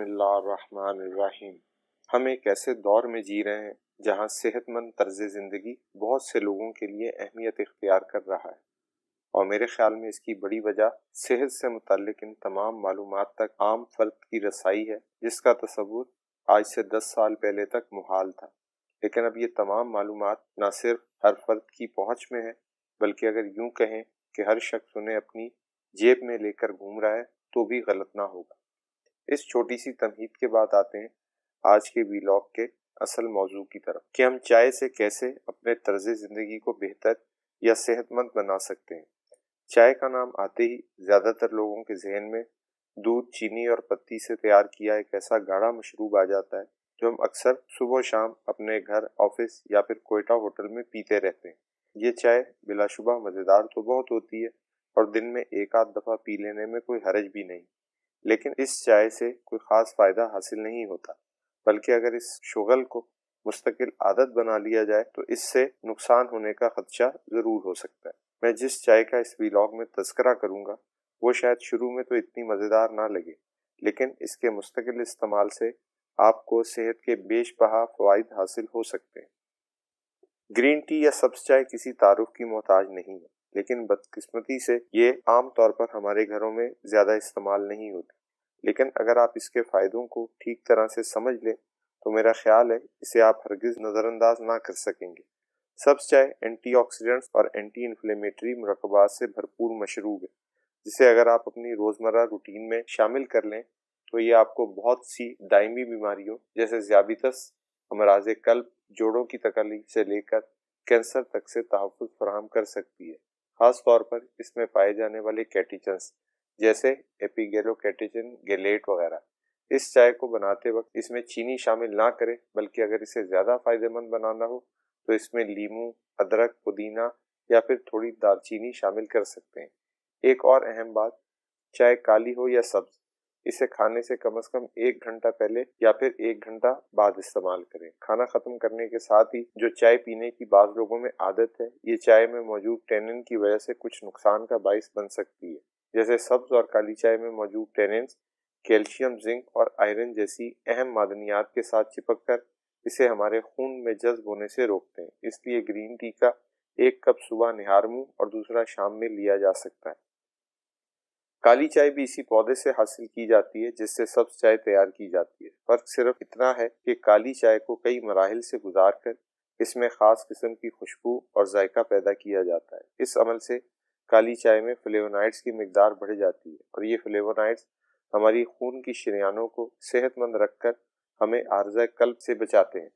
बिस्मिल्लाहिर्रहमानिर्रहीम। हम एक ऐसे दौर में जी रहे हैं जहां सेहतमंद तर्ज ज़िंदगी बहुत से लोगों के लिए अहमियत इख्तियार कर रहा है, और मेरे ख्याल में इसकी बड़ी वजह सेहत से मुताल्लिक इन तमाम मालूमात तक आम फर्द की रसाई है, जिसका तसव्वुर आज से 10 साल पहले तक मुहाल था। लेकिन अब ये तमाम मालूमात न सिर्फ हर फर्द की पहुंच में है, बल्कि अगर यूं कहें कि हर शख्स उन्हें अपनी जेब में लेकर घूम रहा है तो भी गलत ना होगा। इस छोटी सी तमहीद के बाद आते हैं आज के वीलॉग के असल मौजू की तरफ कि हम चाय से कैसे अपने तर्ज ज़िंदगी को बेहतर या सेहतमंद बना सकते हैं। चाय का नाम आते ही ज़्यादातर लोगों के जहन में दूध, चीनी और पत्ती से तैयार किया एक ऐसा गाढ़ा मशरूब आ जाता है जो हम अक्सर सुबह शाम अपने घर, ऑफिस या फिर कोयटा होटल में पीते रहते हैं। ये चाय बिलाशुबा मज़ेदार तो बहुत होती है और दिन में एक आध दफ़ा पी लेने में कोई हरज भी नहीं, लेकिन इस चाय से कोई ख़ास फ़ायदा हासिल नहीं होता, बल्कि अगर इस शुगल को मुस्तकिल आदत बना लिया जाए तो इससे नुकसान होने का खदशा ज़रूर हो सकता है। मैं जिस चाय का इस व्लॉग में तज़किरा करूँगा वो शायद शुरू में तो इतनी मज़ेदार ना लगे, लेकिन इसके मुस्तकिल इस्तेमाल से आपको सेहत के बेशबहा फ़वाइद हासिल हो सकते हैं। ग्रीन टी या सब्ज़ चाय किसी तारुफ की मोहताज नहीं है, लेकिन बदकिस्मती से ये आम तौर पर हमारे घरों में ज़्यादा इस्तेमाल नहीं होती। लेकिन अगर आप इसके फ़ायदों को ठीक तरह से समझ लें तो मेरा ख्याल है इसे आप हरगिज़ नज़रअंदाज ना कर सकेंगे। सब्ज़ चाय एंटीऑक्सीडेंट्स और एंटी इन्फ्लेमेटरी मुरक्कबात से भरपूर मशरूब है, जिसे अगर आप अपनी रोज़मर्रा रूटीन में शामिल कर लें तो ये आपको बहुत सी दायमी बीमारियों जैसे ज़ियाबितस, अमराज कल्ब, जोड़ों की तकलीफ से लेकर कैंसर तक से तहफ़्फ़ुज़ फराहम कर सकती है। ख़ास तौर पर इसमें पाए जाने वाले कैटेचन्स जैसे एपिगैलोकैटेचन, गैलेट वगैरह। इस चाय को बनाते वक्त इसमें चीनी शामिल ना करें, बल्कि अगर इसे ज़्यादा फ़ायदेमंद बनाना हो तो इसमें लीमू, अदरक, पुदीना या फिर थोड़ी दालचीनी शामिल कर सकते हैं। एक और अहम बात, चाय काली हो या सब्ज़, इसे खाने से कम कम 1 घंटा पहले या फिर 1 घंटा बाद इस्तेमाल करें। खाना खत्म करने के साथ ही जो चाय पीने की बाज़ लोगों में आदत है, ये चाय में मौजूद टैनिन की वजह से कुछ नुकसान का बाइस बन सकती है। जैसे सब्ज़ और काली चाय में मौजूद टैनिन्स कैल्शियम, जिंक और आयरन जैसी अहम मादनियात के साथ चिपक कर इसे हमारे खून में जज्ब होने से रोकते हैं। इसलिए ग्रीन टी का 1 कप सुबह निहार मुंह और दूसरा शाम में लिया जा सकता है। काली चाय भी इसी पौधे से हासिल की जाती है जिससे सब्ज़ चाय तैयार की जाती है। फर्क सिर्फ इतना है कि काली चाय को कई मराहिल से गुजार कर इसमें खास किस्म की खुशबू और जायका पैदा किया जाता है। इस अमल से काली चाय में फ्लेवोनाइड्स की मिकदार बढ़ जाती है और ये फ्लेवोनाइड्स हमारी खून की शरीयानों को सेहतमंद रखकर हमें आर्ज़ा कल्ब से बचाते हैं।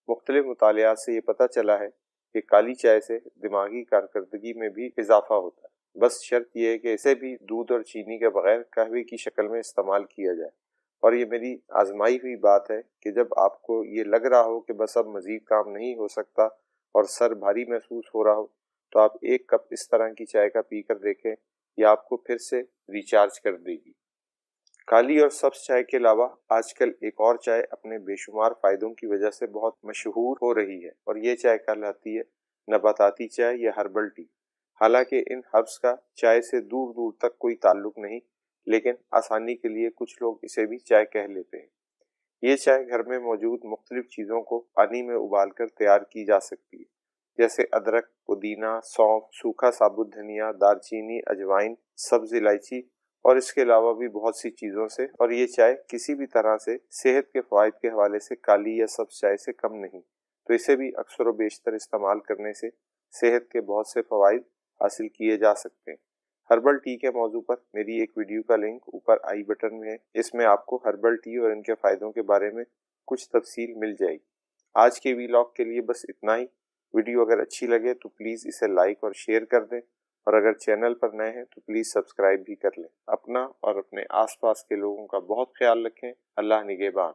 मुख्तलिफ मुतालियात से ये पता चला है कि काली चाय से दिमागी कारकर्दगी में भी इजाफा होता है। बस शर्त यह है कि इसे भी दूध और चीनी के बगैर कहवे की शक्ल में इस्तेमाल किया जाए। और ये मेरी आजमाई हुई बात है कि जब आपको ये लग रहा हो कि बस अब मज़ीद काम नहीं हो सकता और सर भारी महसूस हो रहा हो, तो आप 1 कप इस तरह की चाय का पी कर देखें, यह आपको फिर से रिचार्ज कर देगी। काली और सब्ज़ चाय के अलावा आजकल एक और चाय अपने बेशुमार फ़ायदों की वजह से बहुत मशहूर हो रही है, और ये चाय कहलाती है नबाताती चाय या हर्बल टी। हालांकि इन हर्ब्स का चाय से दूर दूर तक कोई ताल्लुक नहीं, लेकिन आसानी के लिए कुछ लोग इसे भी चाय कह लेते हैं। ये चाय घर में मौजूद मुख्तलिफ चीज़ों को पानी में उबाल कर तैयार की जा सकती है, जैसे अदरक, पुदीना, सौंफ, सूखा साबुत धनिया, दालचीनी, अजवाइन, सब्ज़ इलायची और इसके अलावा भी बहुत सी चीज़ों से। और ये चाय किसी भी तरह से सेहत के फ़वाइद के हवाले से काली या सब्ज़ चाय से कम नहीं, तो इसे भी अक्सर व बेशतर इस्तेमाल करने से सेहत के बहुत से फ़वाइद हासिल किए जा सकते हैं। हर्बल टी के मौजू पर मेरी एक वीडियो का लिंक ऊपर आई बटन में है, इसमें आपको हर्बल टी और इनके फ़ायदों के बारे में कुछ तफसील मिल जाएगी। आज के वीलॉग के लिए बस इतना ही। वीडियो अगर अच्छी लगे तो प्लीज़ इसे लाइक और शेयर कर दें, और अगर चैनल पर नए हैं तो प्लीज़ सब्सक्राइब भी कर लें। अपना और अपने आसपास के लोगों का बहुत ख्याल रखें। अल्लाह निगहबान।